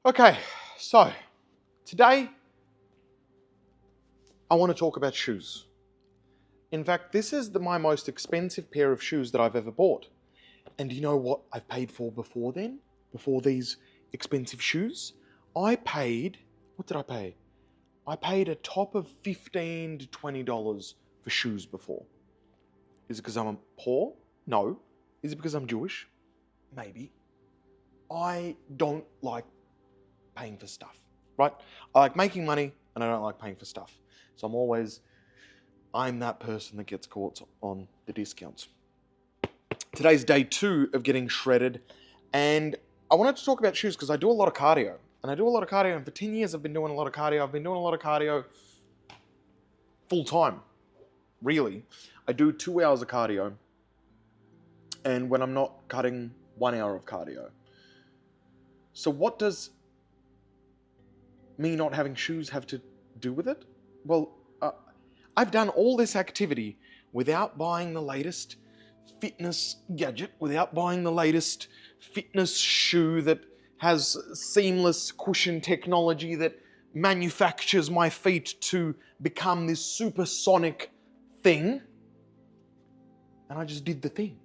Okay, so today I want to talk about shoes. In fact, this is my most expensive pair of shoes that I've ever bought. And do you know what I've paid for before then? Before these expensive shoes? What did I pay? I paid a top of $15 to $20 for shoes before. Is it because I'm poor? No. Is it because I'm Jewish? Maybe. I don't like paying for stuff, right? I like making money and I don't like paying for stuff. So I'm that person that gets caught on the discounts. Today's day 2 of getting shredded, and I wanted to talk about shoes because I do a lot of cardio. And for 10 years I've been doing a lot of cardio. I've been doing a lot of cardio full time, really. I do 2 hours of cardio, and when I'm not cutting, 1 hour of cardio. So what does me not having shoes have to do with it? Well, I've done all this activity without buying the latest fitness gadget, without buying the latest fitness shoe that has seamless cushion technology that manufactures my feet to become this supersonic thing. And I just did the thing.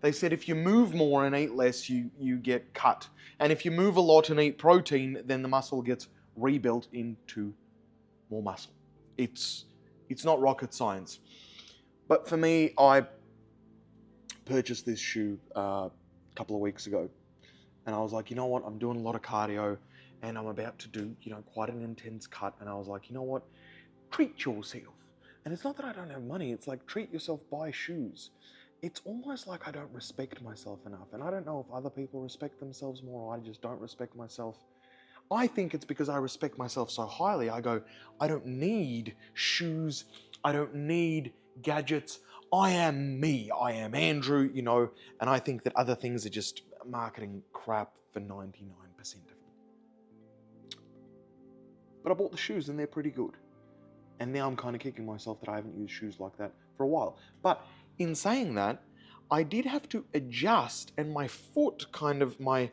They said if you move more and eat less, you get cut. And if you move a lot and eat protein, then the muscle gets rebuilt into more muscle. It's not rocket science. But for me, I purchased this shoe a couple of weeks ago. And I was like, you know what? I'm doing a lot of cardio and I'm about to do, quite an intense cut. And I was like, you know what? Treat yourself. And it's not that I don't have money. It's like, treat yourself, buy shoes. It's almost like I don't respect myself enough. And I don't know if other people respect themselves more or I just don't respect myself. I think it's because I respect myself so highly. I go, I don't need shoes. I don't need gadgets. I am me. I am Andrew, and I think that other things are just marketing crap for 99% of them. But I bought the shoes and they're pretty good. And now I'm kind of kicking myself that I haven't used shoes like that for a while. But in saying that, I did have to adjust, and my foot, my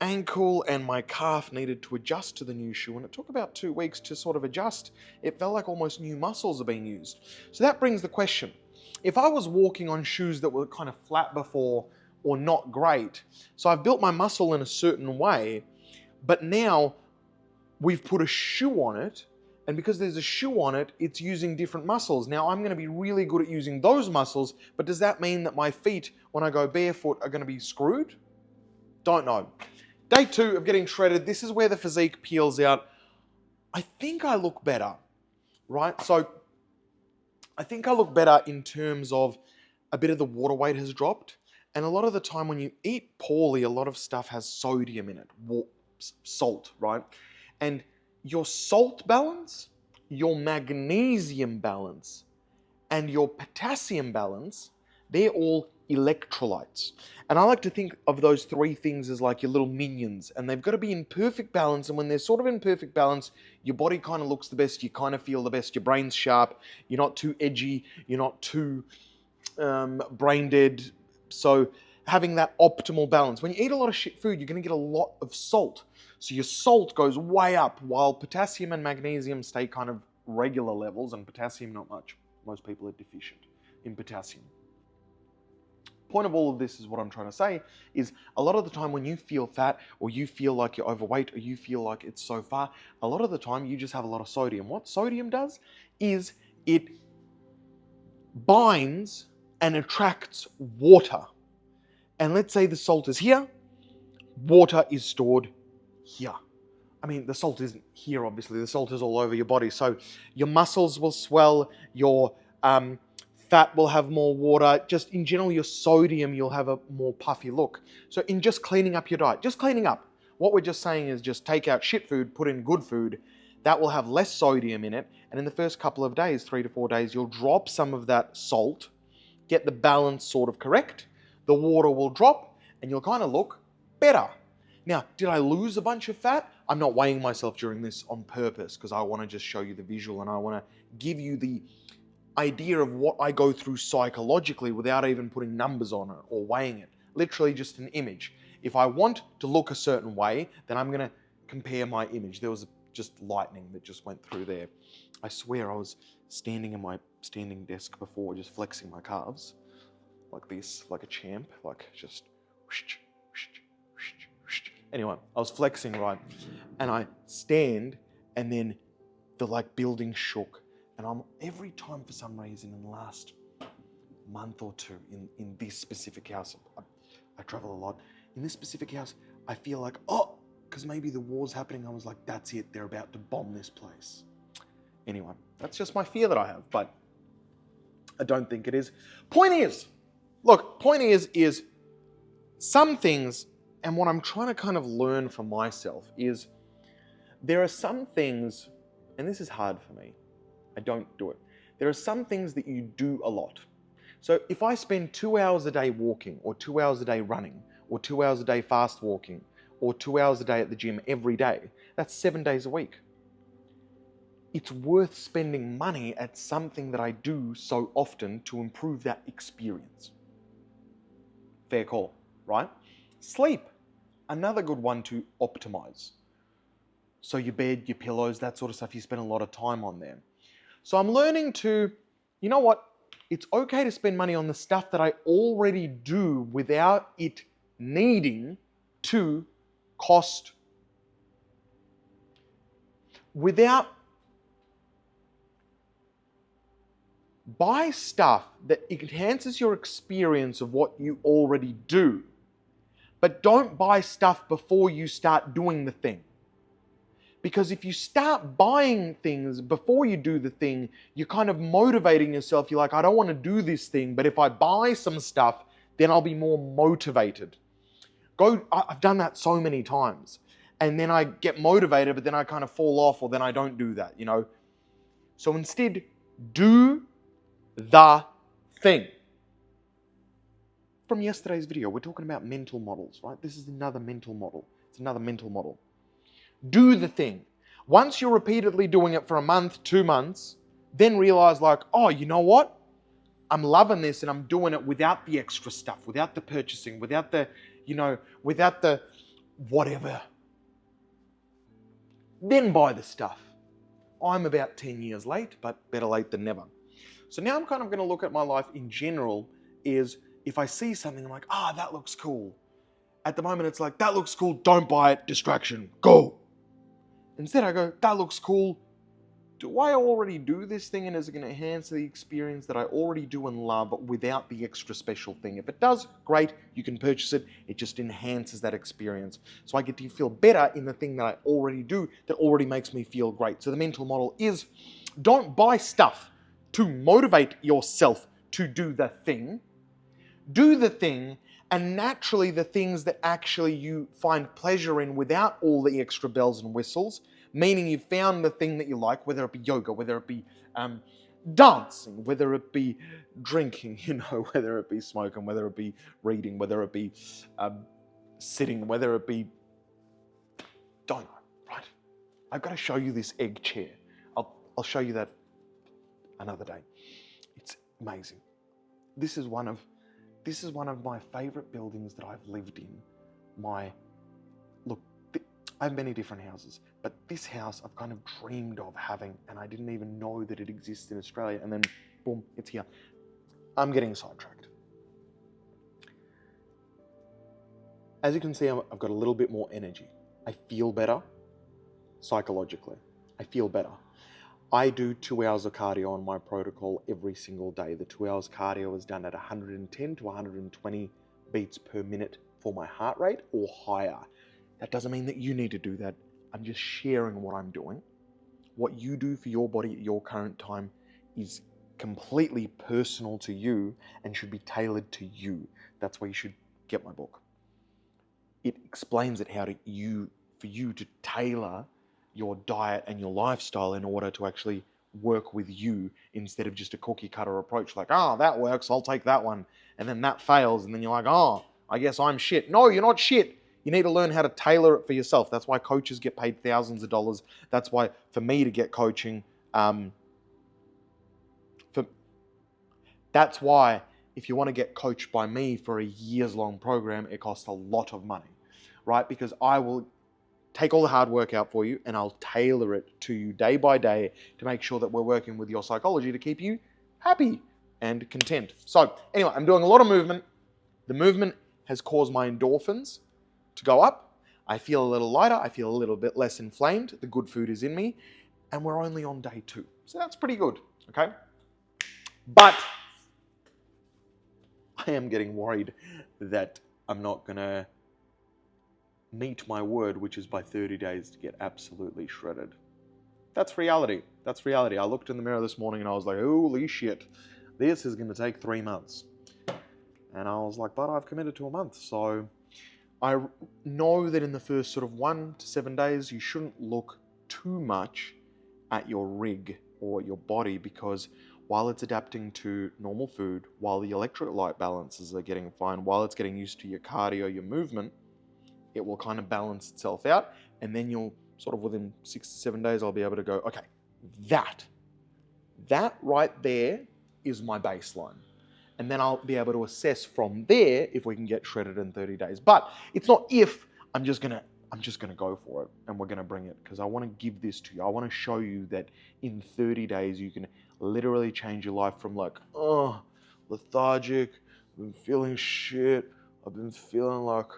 ankle and my calf needed to adjust to the new shoe, and it took about 2 weeks to sort of adjust. It felt like almost new muscles are being used. So that brings the question, if I was walking on shoes that were kind of flat before or not great, so I've built my muscle in a certain way, but now we've put a shoe on it, and because there's a shoe on it, it's using different muscles. Now I'm going to be really good at using those muscles, but does that mean that my feet, when I go barefoot, are going to be screwed? Don't know. Day 2 of getting shredded. This is where the physique peels out. I think I look better, right? So I think I look better in terms of a bit of the water weight has dropped. And a lot of the time when you eat poorly, a lot of stuff has sodium in it, salt, right? And your salt balance, your magnesium balance, and your potassium balance, they're all electrolytes. And I like to think of those 3 things as like your little minions, and they've got to be in perfect balance. And when they're sort of in perfect balance, your body kind of looks the best, you kind of feel the best, your brain's sharp, you're not too edgy, you're not too brain dead. So having that optimal balance. When you eat a lot of shit food, you're going to get a lot of salt. So your salt goes way up, while potassium and magnesium stay kind of regular levels, and potassium not much. Most people are deficient in potassium. Point of all of this is what I'm trying to say is a lot of the time when you feel fat or you feel like you're overweight or you feel like it's so far, a lot of the time you just have a lot of sodium. What sodium does is it binds and attracts water. And let's say the salt is here, water is stored here. I mean, the salt isn't here, obviously. The salt is all over your body. So your muscles will swell, your fat will have more water. Just in general, your sodium, you'll have a more puffy look. So in just cleaning up your diet, just cleaning up, what we're just saying is just take out shit food, put in good food. That will have less sodium in it. And in the first couple of days, 3 to 4 days, you'll drop some of that salt, get the balance sort of correct. The water will drop and you'll kind of look better. Now, did I lose a bunch of fat? I'm not weighing myself during this on purpose because I want to just show you the visual and I want to give you the idea of what I go through psychologically without even putting numbers on it or weighing it. Literally just an image. If I want to look a certain way, then I'm going to compare my image. There was just lightning that just went through there. I swear I was standing in my standing desk before, just flexing my calves like this, like a champ, like just whoosh, whoosh, whoosh, whoosh. Anyway, I was flexing, right? And I stand, and then the building shook. And every time for some reason in the last month or two in this specific house, I travel a lot. In this specific house, I feel like, because maybe the war's happening. I was like, that's it, they're about to bomb this place. Anyway, that's just my fear that I have, but I don't think it is. Point is some things, and what I'm trying to kind of learn for myself is there are some things, and this is hard for me, I don't do it. There are some things that you do a lot. So if I spend 2 hours a day walking, or 2 hours a day running, or 2 hours a day fast walking, or 2 hours a day at the gym every day, that's 7 days a week. It's worth spending money at something that I do so often to improve that experience. Fair call, right? Sleep, another good one to optimize. So your bed, your pillows, that sort of stuff, you spend a lot of time on there. So I'm learning to, you know what? It's okay to spend money on the stuff that I already do without it needing to cost, buy stuff that enhances your experience of what you already do, but don't buy stuff before you start doing the thing. Because if you start buying things before you do the thing, you're kind of motivating yourself. You're like, I don't want to do this thing, but if I buy some stuff, then I'll be more motivated. I've done that so many times. And then I get motivated, but then I kind of fall off, or then I don't do that, So instead, do the thing. From yesterday's video, we're talking about mental models, right? This is another mental model. It's another mental model. Do the thing. Once you're repeatedly doing it for a month, 2 months, then realize you know what? I'm loving this, and I'm doing it without the extra stuff, without the purchasing, without the, without the whatever. Then buy the stuff. I'm about 10 years late, but better late than never. So now I'm kind of going to look at my life in general is if I see something, I'm like, that looks cool. At the moment, it's like, that looks cool, don't buy it, distraction, go. Instead, I go, that looks cool. Do I already do this thing, and is it going to enhance the experience that I already do and love without the extra special thing? If it does, great, you can purchase it. It just enhances that experience. So I get to feel better in the thing that I already do that already makes me feel great. So the mental model is don't buy stuff to motivate yourself to do the thing. Do the thing, and naturally the things that actually you find pleasure in without all the extra bells and whistles, meaning you've found the thing that you like, whether it be yoga, whether it be dancing, whether it be drinking, whether it be smoking, whether it be reading, whether it be sitting, whether it be, don't know, right? I've got to show you this egg chair. I'll show you that another day. It's amazing. This is one of my favorite buildings that I've lived in. I have many different houses, but this house I've kind of dreamed of having, and I didn't even know that it exists in Australia, and then boom, it's here. I'm getting sidetracked. As you can see, I've got a little bit more energy. I feel better psychologically. I feel better. I do 2 hours of cardio on my protocol every single day. The 2 hours cardio is done at 110 to 120 beats per minute for my heart rate or higher. That doesn't mean that you need to do that. I'm just sharing what I'm doing. What you do for your body at your current time is completely personal to you and should be tailored to you. That's why you should get my book. It explains it for you to tailor your diet and your lifestyle in order to actually work with you instead of just a cookie cutter approach like, that works, I'll take that one. And then that fails, and then you're like, I guess I'm shit. No, you're not shit. You need to learn how to tailor it for yourself. That's why coaches get paid thousands of dollars. That's why for me to get coaching, that's why if you want to get coached by me for a years-long program, it costs a lot of money, right? Because I will take all the hard work out for you and I'll tailor it to you day by day to make sure that we're working with your psychology to keep you happy and content. So anyway, I'm doing a lot of movement. The movement has caused my endorphins to go up. I feel a little lighter. I feel a little bit less inflamed. The good food is in me. And we're only on day 2. So that's pretty good, okay? But I am getting worried that I'm not going to meet my word, which is by 30 days to get absolutely shredded. That's reality. That's reality. I looked in the mirror this morning and I was like, holy shit, this is going to take 3 months. And I was like, but I've committed to a month. So I know that in the first sort of 1 to 7 days, you shouldn't look too much at your rig or your body, because while it's adapting to normal food, while the electrolyte balances are getting fine, while it's getting used to your cardio, your movement, it will kind of balance itself out. And then you'll sort of within 6 to 7 days, I'll be able to go, okay, that right there is my baseline. And then I'll be able to assess from there if we can get shredded in 30 days. But it's not if, I'm just gonna go for it and we're gonna bring it, because I want to give this to you. I want to show you that in 30 days you can literally change your life from like, oh, lethargic, I've been feeling shit, I've been feeling like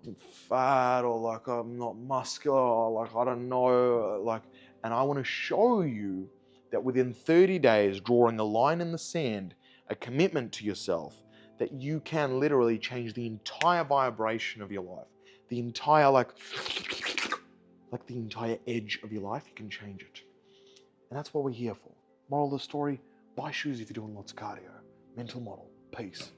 I'm fat, or like I'm not muscular, or like I don't know, like, and I want to show you that within 30 days, drawing a line in the sand, a commitment to yourself, that you can literally change the entire vibration of your life. The entire, like the entire edge of your life, you can change it. And that's what we're here for. Moral of the story, buy shoes if you're doing lots of cardio. Mental model. Peace.